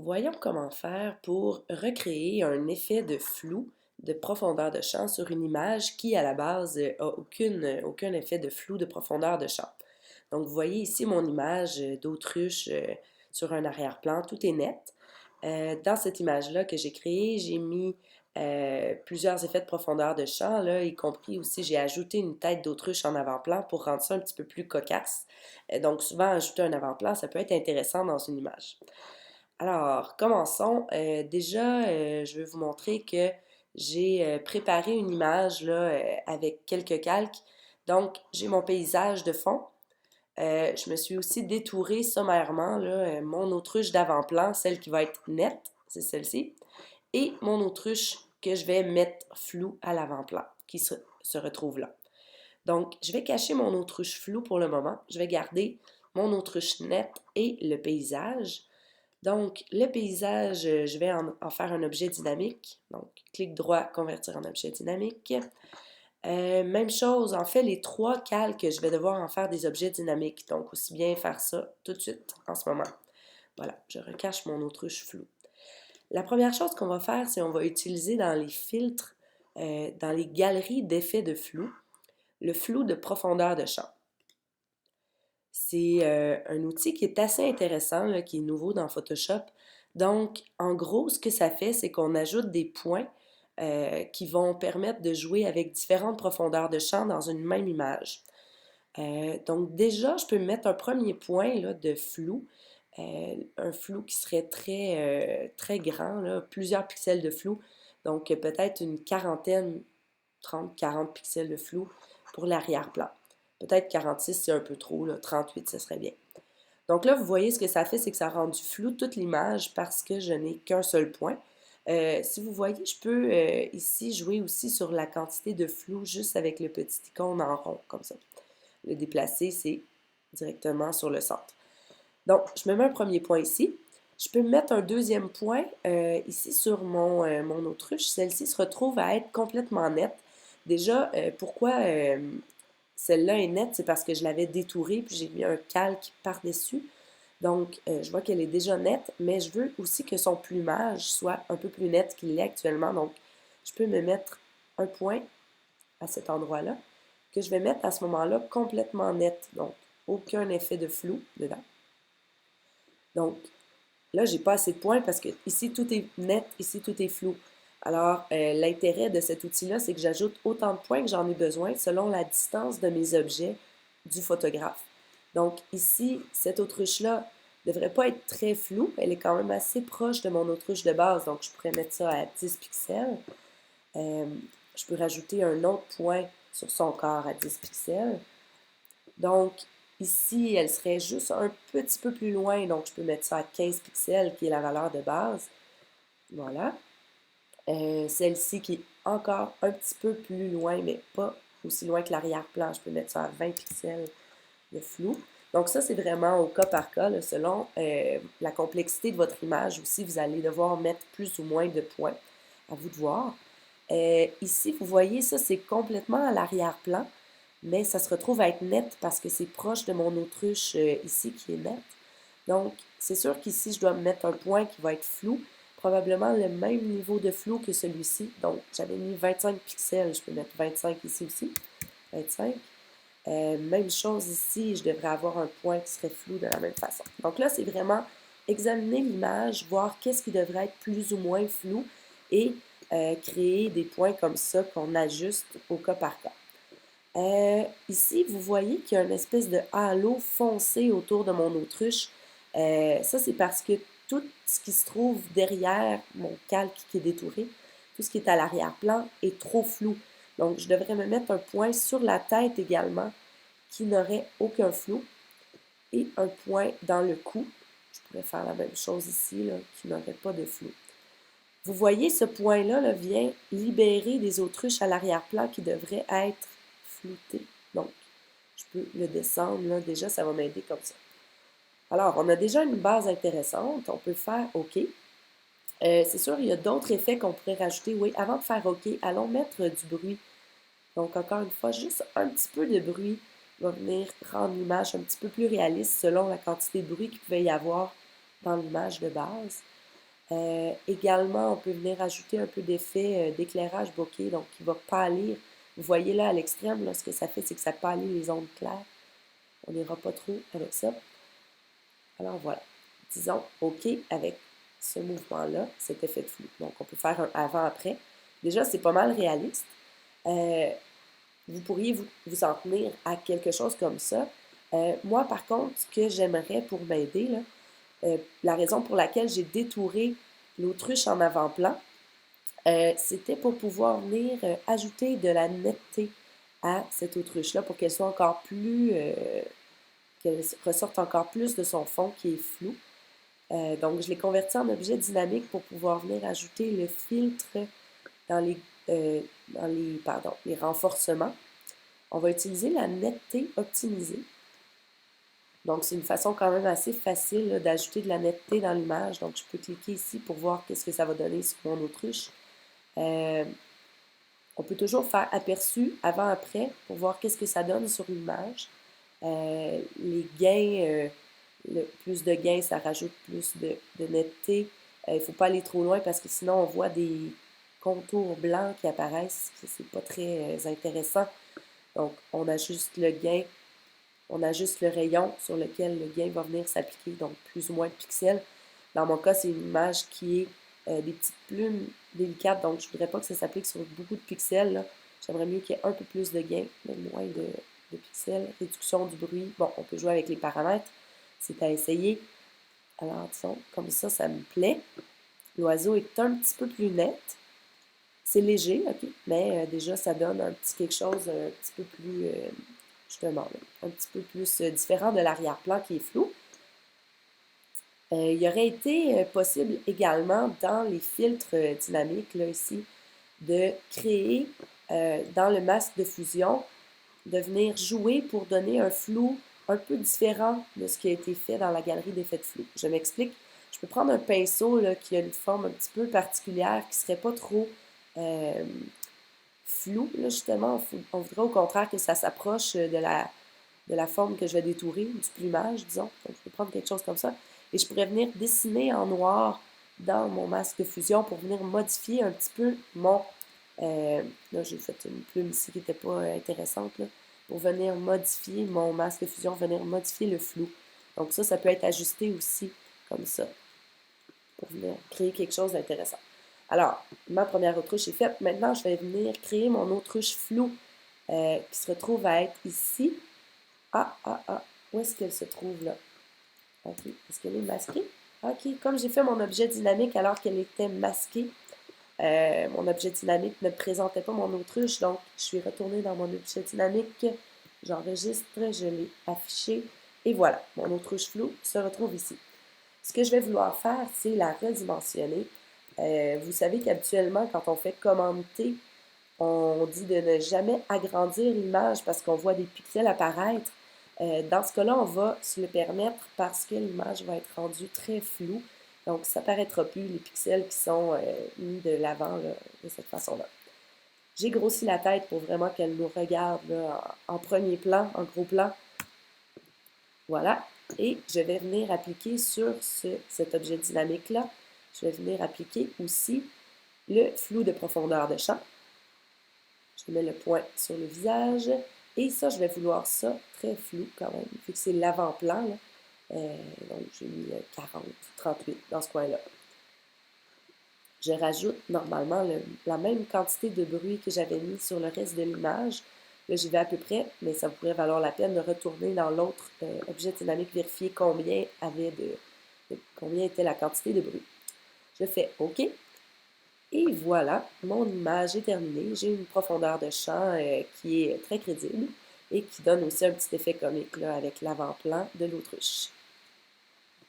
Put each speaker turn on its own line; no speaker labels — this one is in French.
Voyons comment faire pour recréer un effet de flou, de profondeur de champ sur une image qui, à la base, a aucun effet de flou, de profondeur de champ. Donc, vous voyez ici mon image d'autruche sur un arrière-plan, tout est net. Dans cette image-là que j'ai créée, j'ai mis plusieurs effets de profondeur de champ, là, y compris aussi, j'ai ajouté une tête d'autruche en avant-plan pour rendre ça un petit peu plus cocasse. Donc, souvent, ajouter un avant-plan, ça peut être intéressant dans une image. Alors, commençons. Déjà, je vais vous montrer que j'ai préparé une image là, avec quelques calques. Donc, j'ai mon paysage de fond. Je me suis aussi détourée sommairement là, mon autruche d'avant-plan, celle qui va être nette, c'est celle-ci, et mon autruche que je vais mettre flou à l'avant-plan, qui se retrouve là. Donc, je vais cacher mon autruche flou pour le moment. Je vais garder mon autruche nette et le paysage. Donc, le paysage, je vais en faire un objet dynamique. Donc, clic droit, convertir en objet dynamique. Même chose, en fait, les trois calques, je vais devoir en faire des objets dynamiques. Donc, aussi bien faire ça tout de suite, en ce moment. Voilà, je recache mon autruche flou. La première chose qu'on va faire, c'est qu'on va utiliser dans les filtres, dans les galeries d'effets de flou, le flou de profondeur de champ. C'est un outil qui est assez intéressant, là, qui est nouveau dans Photoshop. Donc, en gros, ce que ça fait, c'est qu'on ajoute des points qui vont permettre de jouer avec différentes profondeurs de champ dans une même image. Donc, déjà, je peux mettre un premier point là, de flou, un flou qui serait très grand, là, plusieurs pixels de flou. Donc, peut-être une quarantaine, 30, 40 pixels de flou pour l'arrière-plan. Peut-être 46, c'est un peu trop, là, 38, ce serait bien. Donc là, vous voyez ce que ça fait, c'est que ça rend du flou toute l'image parce que je n'ai qu'un seul point. Si vous voyez, je peux ici jouer aussi sur la quantité de flou juste avec le petit icône en rond, comme ça. Le déplacer, c'est directement sur le centre. Donc, je me mets un premier point ici. Je peux mettre un deuxième point ici sur mon autruche. Celle-ci se retrouve à être complètement nette. Déjà, pourquoi celle-là est nette? C'est parce que je l'avais détourée, puis j'ai mis un calque par-dessus. Donc, je vois qu'elle est déjà nette, mais je veux aussi que son plumage soit un peu plus net qu'il l'est actuellement. Donc, je peux me mettre un point à cet endroit-là, que je vais mettre à ce moment-là complètement net. Donc, aucun effet de flou dedans. Donc, là, j'ai pas assez de points parce que ici, tout est net, ici, tout est flou. Alors, l'intérêt de cet outil-là, c'est que j'ajoute autant de points que j'en ai besoin selon la distance de mes objets du photographe. Donc, ici, cette autruche-là ne devrait pas être très floue. Elle est quand même assez proche de mon autruche de base, donc je pourrais mettre ça à 10 pixels. Je peux rajouter un autre point sur son corps à 10 pixels. Donc, ici, elle serait juste un petit peu plus loin, donc je peux mettre ça à 15 pixels, qui est la valeur de base. Voilà. Celle-ci qui est encore un petit peu plus loin, mais pas aussi loin que l'arrière-plan. Je peux mettre ça à 20 pixels de flou. Donc ça, c'est vraiment au cas par cas, là, selon la complexité de votre image aussi, vous allez devoir mettre plus ou moins de points. À vous de voir. Ici, vous voyez, ça, c'est complètement à l'arrière-plan, mais ça se retrouve à être net parce que c'est proche de mon autruche ici qui est net. Donc, c'est sûr qu'ici, je dois mettre un point qui va être flou, probablement le même niveau de flou que celui-ci. Donc, j'avais mis 25 pixels, je peux mettre 25 ici aussi, 25. Même chose ici, je devrais avoir un point qui serait flou de la même façon. Donc là, c'est vraiment examiner l'image, voir qu'est-ce qui devrait être plus ou moins flou et créer des points comme ça qu'on ajuste au cas par cas. Ici, vous voyez qu'il y a une espèce de halo foncé autour de mon autruche. Ça, c'est parce que tout ce qui se trouve derrière mon calque qui est détouré, tout ce qui est à l'arrière-plan, est trop flou. Donc, je devrais me mettre un point sur la tête également qui n'aurait aucun flou et un point dans le cou. Je pourrais faire la même chose ici, là, qui n'aurait pas de flou. Vous voyez, ce point-là là, vient libérer des autruches à l'arrière-plan qui devraient être floutées. Donc, je peux le descendre, là, déjà, ça va m'aider comme ça. Alors, on a déjà une base intéressante. On peut faire OK. C'est sûr, il y a d'autres effets qu'on pourrait rajouter. Oui, avant de faire OK, allons mettre du bruit. Donc, encore une fois, juste un petit peu de bruit va venir rendre l'image un petit peu plus réaliste selon la quantité de bruit qu'il pouvait y avoir dans l'image de base. Également, on peut venir ajouter un peu d'effet d'éclairage bokeh, donc qui va pâlir. Vous voyez là à l'extrême, là, ce que ça fait, c'est que ça pâlit les zones claires. On n'ira pas trop avec ça. Alors voilà, disons OK avec ce mouvement-là, cet effet de flou. Donc on peut faire un avant-après. Déjà, c'est pas mal réaliste. Euh, Vous pourriez vous en tenir à quelque chose comme ça. Moi, par contre, ce que j'aimerais pour m'aider, là, la raison pour laquelle j'ai détouré l'autruche en avant-plan, c'était pour pouvoir venir ajouter de la netteté à cette autruche-là pour qu'elle soit encore plus, qu'elle ressorte encore plus de son fond qui est flou. Donc, je l'ai converti en objet dynamique pour pouvoir venir ajouter le filtre dans les renforcements. On va utiliser la netteté optimisée. Donc, c'est une façon quand même assez facile d'ajouter de la netteté dans l'image. Donc, je peux cliquer ici pour voir qu'est-ce que ça va donner sur mon autruche. On peut toujours faire aperçu avant-après pour voir qu'est-ce que ça donne sur l'image. Les gains, plus de gains, ça rajoute plus de netteté. Il ne faut pas aller trop loin parce que sinon on voit des contours blancs qui apparaissent. C'est pas très intéressant. Donc, on ajuste le gain, on ajuste le rayon sur lequel le gain va venir s'appliquer, donc plus ou moins de pixels. Dans mon cas, c'est une image qui est des petites plumes délicates, donc je ne voudrais pas que ça s'applique sur beaucoup de pixels. J'aimerais mieux qu'il y ait un peu plus de gain, mais moins de pixels. Réduction du bruit, bon, on peut jouer avec les paramètres, c'est à essayer. Alors, disons, comme ça me plaît. L'oiseau est un petit peu plus net. C'est léger, ok, mais déjà, ça donne un petit quelque chose un petit peu plus, justement, un petit peu plus différent de l'arrière-plan qui est flou. Il aurait été possible également dans les filtres dynamiques, là, ici, de créer dans le masque de fusion, de venir jouer pour donner un flou un peu différent de ce qui a été fait dans la galerie d'effets de flou. Je m'explique. Je peux prendre un pinceau là, qui a une forme un petit peu particulière, qui ne serait pas trop flou, là, justement. On voudrait au contraire que ça s'approche de la forme que je vais détourer, du plumage, disons. Donc, je peux prendre quelque chose comme ça. Et je pourrais venir dessiner en noir dans mon masque de fusion pour venir modifier un petit peu mon... là, j'ai fait une plume ici qui n'était pas intéressante, là, pour venir modifier mon masque de fusion, venir modifier le flou. Donc ça peut être ajusté aussi, comme ça, pour venir créer quelque chose d'intéressant. Alors, ma première autruche est faite. Maintenant, je vais venir créer mon autruche floue qui se retrouve à être ici. Où est-ce qu'elle se trouve là? OK. Est-ce qu'elle est masquée? OK. Comme j'ai fait mon objet dynamique alors qu'elle était masquée, mon objet dynamique ne présentait pas mon autruche, donc je suis retournée dans mon objet dynamique, j'enregistre, je l'ai affiché, et voilà, mon autruche floue se retrouve ici. Ce que je vais vouloir faire, c'est la redimensionner. Vous savez qu'habituellement, quand on fait commande T, on dit de ne jamais agrandir l'image parce qu'on voit des pixels apparaître. Dans ce cas-là, on va se le permettre parce que l'image va être rendue très floue. Donc, ça ne paraîtra plus les pixels qui sont mis de l'avant de cette façon-là. J'ai grossi la tête pour vraiment qu'elle nous regarde là, en premier plan, en gros plan. Voilà. Et je vais venir appliquer sur cet objet dynamique-là, je vais venir appliquer aussi le flou de profondeur de champ. Je mets le point sur le visage. Et ça, je vais vouloir ça très flou quand même, vu que c'est l'avant-plan. Donc, j'ai mis 40, 38 dans ce coin-là. Je rajoute normalement la même quantité de bruit que j'avais mis sur le reste de l'image. Là, j'y vais à peu près, mais ça pourrait valoir la peine de retourner dans l'autre objet dynamique, vérifier combien était la quantité de bruit. Je fais OK. Et voilà, mon image est terminée. J'ai une profondeur de champ qui est très crédible et qui donne aussi un petit effet comique là, avec l'avant-plan de l'autruche.